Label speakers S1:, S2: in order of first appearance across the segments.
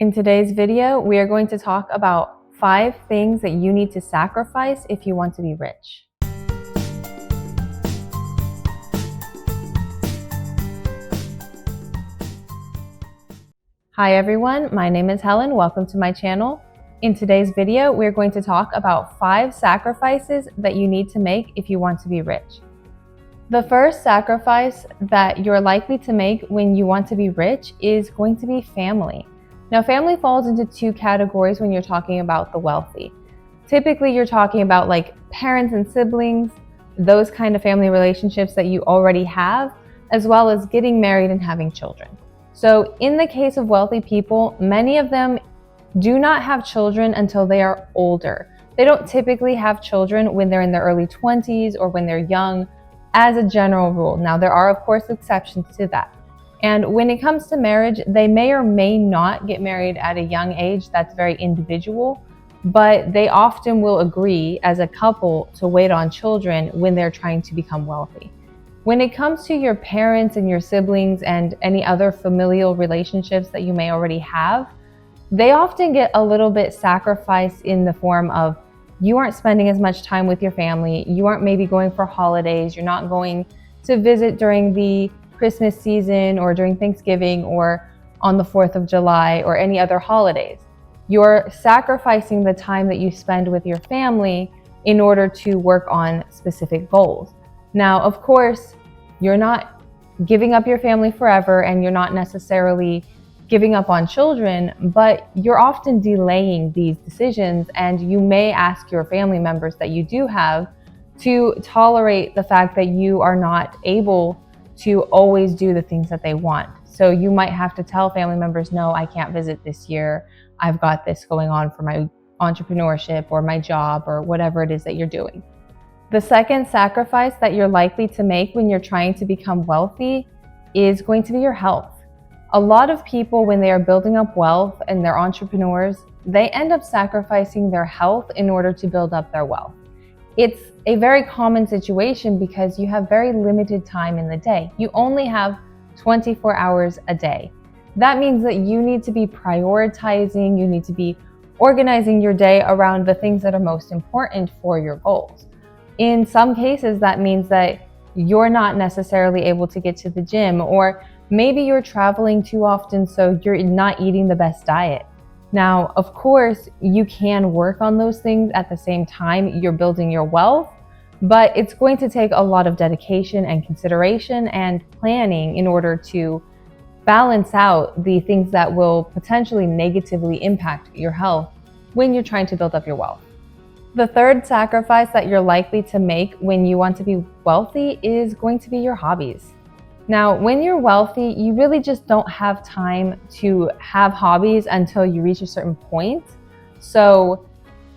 S1: In today's video, we are going to talk about 5 things that you need to sacrifice if you want to be rich. Hi everyone, my name is Helen. Welcome to my channel. In today's video, we're going to talk about 5 sacrifices that you need to make if you want to be rich. The first sacrifice that you're likely to make when you want to be rich is going to be family. Now, family falls into 2 categories when you're talking about the wealthy. Typically, you're talking about like parents and siblings, those kind of family relationships that you already have, as well as getting married and having children. So in the case of wealthy people, many of them do not have children until they are older. They don't typically have children when they're in their early 20s or when they're young, as a general rule. Now, there are, of course, exceptions to that. And when it comes to marriage, they may or may not get married at a young age. That's very individual, but they often will agree as a couple to wait on children when they're trying to become wealthy. When it comes to your parents and your siblings and any other familial relationships that you may already have, they often get a little bit sacrificed in the form of you aren't spending as much time with your family, you aren't maybe going for holidays, you're not going to visit during the Christmas season or during Thanksgiving or on the 4th of July or any other holidays. You're sacrificing the time that you spend with your family in order to work on specific goals. Now, of course, you're not giving up your family forever and you're not necessarily giving up on children, but you're often delaying these decisions, and you may ask your family members that you do have to tolerate the fact that you are not able to always do the things that they want. So you might have to tell family members, no, I can't visit this year. I've got this going on for my entrepreneurship or my job or whatever it is that you're doing. The second sacrifice that you're likely to make when you're trying to become wealthy is going to be your health. A lot of people, when they are building up wealth and they're entrepreneurs, they end up sacrificing their health in order to build up their wealth. It's a very common situation because you have very limited time in the day. You only have 24 hours a day. That means that you need to be prioritizing, you need to be organizing your day around the things that are most important for your goals. In some cases, that means that you're not necessarily able to get to the gym, or maybe you're traveling too often, so you're not eating the best diet. Now, of course, you can work on those things at the same time you're building your wealth, but it's going to take a lot of dedication and consideration and planning in order to balance out the things that will potentially negatively impact your health when you're trying to build up your wealth. The third sacrifice that you're likely to make when you want to be wealthy is going to be your hobbies. Now, when you're wealthy, you really just don't have time to have hobbies until you reach a certain point. So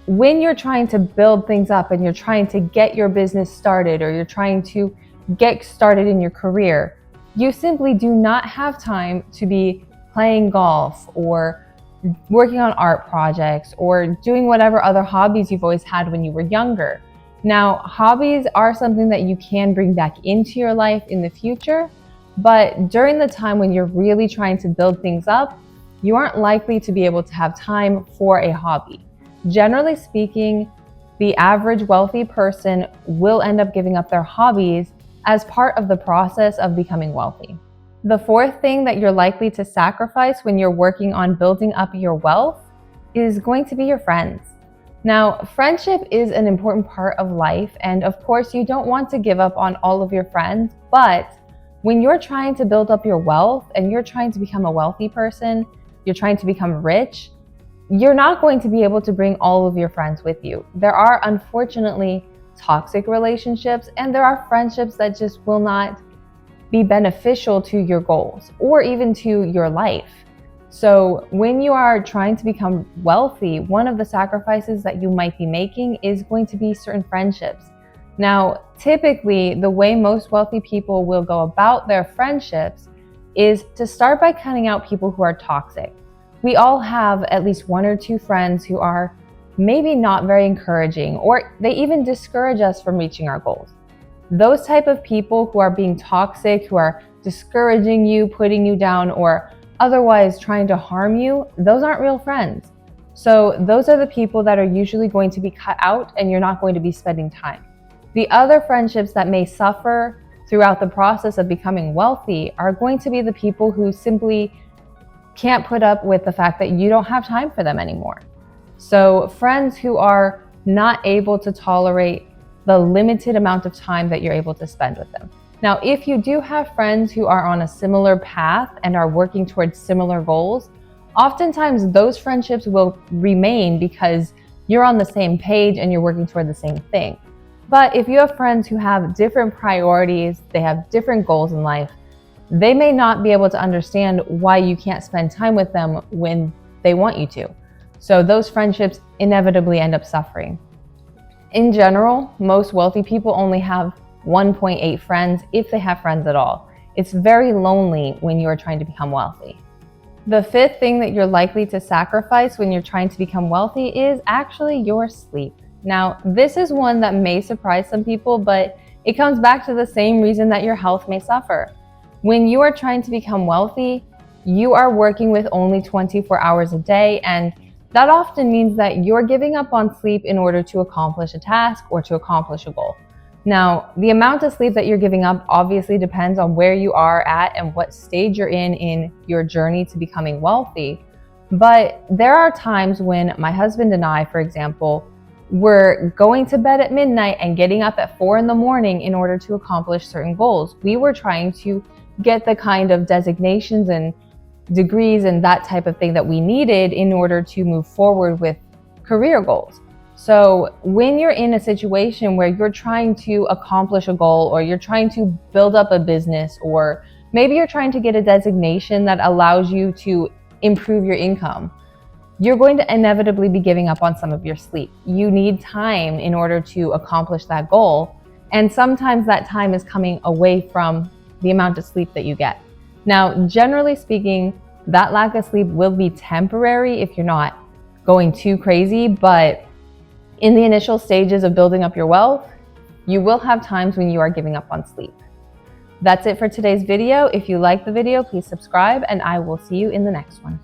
S1: when you're trying to build things up and you're trying to get your business started, or you're trying to get started in your career, you simply do not have time to be playing golf or working on art projects or doing whatever other hobbies you've always had when you were younger. Now, hobbies are something that you can bring back into your life in the future, but during the time when you're really trying to build things up, you aren't likely to be able to have time for a hobby. Generally speaking, the average wealthy person will end up giving up their hobbies as part of the process of becoming wealthy. The fourth thing that you're likely to sacrifice when you're working on building up your wealth is going to be your friends. Now, friendship is an important part of life, and of course, you don't want to give up on all of your friends, but when you're trying to build up your wealth and you're trying to become a wealthy person, you're trying to become rich, you're not going to be able to bring all of your friends with you. There are, unfortunately, toxic relationships, and there are friendships that just will not be beneficial to your goals or even to your life. So when you are trying to become wealthy, one of the sacrifices that you might be making is going to be certain friendships. Now, typically, the way most wealthy people will go about their friendships is to start by cutting out people who are toxic. We all have at least 1 or 2 friends who are maybe not very encouraging, or they even discourage us from reaching our goals. Those type of people who are being toxic, who are discouraging you, putting you down, or otherwise trying to harm you, those aren't real friends. So those are the people that are usually going to be cut out and you're not going to be spending time. The other friendships that may suffer throughout the process of becoming wealthy are going to be the people who simply can't put up with the fact that you don't have time for them anymore. So friends who are not able to tolerate the limited amount of time that you're able to spend with them. Now, if you do have friends who are on a similar path and are working towards similar goals, oftentimes those friendships will remain because you're on the same page and you're working toward the same thing. But if you have friends who have different priorities, they have different goals in life, they may not be able to understand why you can't spend time with them when they want you to. So those friendships inevitably end up suffering. In general, most wealthy people only have 1.8 friends if they have friends at all. It's very lonely when you are trying to become wealthy. The fifth thing that you're likely to sacrifice when you're trying to become wealthy is actually your sleep. Now, this is one that may surprise some people, but it comes back to the same reason that your health may suffer. When you are trying to become wealthy, you are working with only 24 hours a day, and that often means that you're giving up on sleep in order to accomplish a task or to accomplish a goal. Now, the amount of sleep that you're giving up obviously depends on where you are at and what stage you're in your journey to becoming wealthy. But there are times when my husband and I, for example, were going to bed at midnight and getting up at 4 a.m. in order to accomplish certain goals. We were trying to get the kind of designations and degrees and that type of thing that we needed in order to move forward with career goals. So when you're in a situation where you're trying to accomplish a goal, or you're trying to build up a business, or maybe you're trying to get a designation that allows you to improve your income, you're going to inevitably be giving up on some of your sleep. You need time in order to accomplish that goal. And sometimes that time is coming away from the amount of sleep that you get. Now, generally speaking, that lack of sleep will be temporary if you're not going too crazy, but in the initial stages of building up your wealth, you will have times when you are giving up on sleep. That's it for today's video. If you like the video, please subscribe, and I will see you in the next one.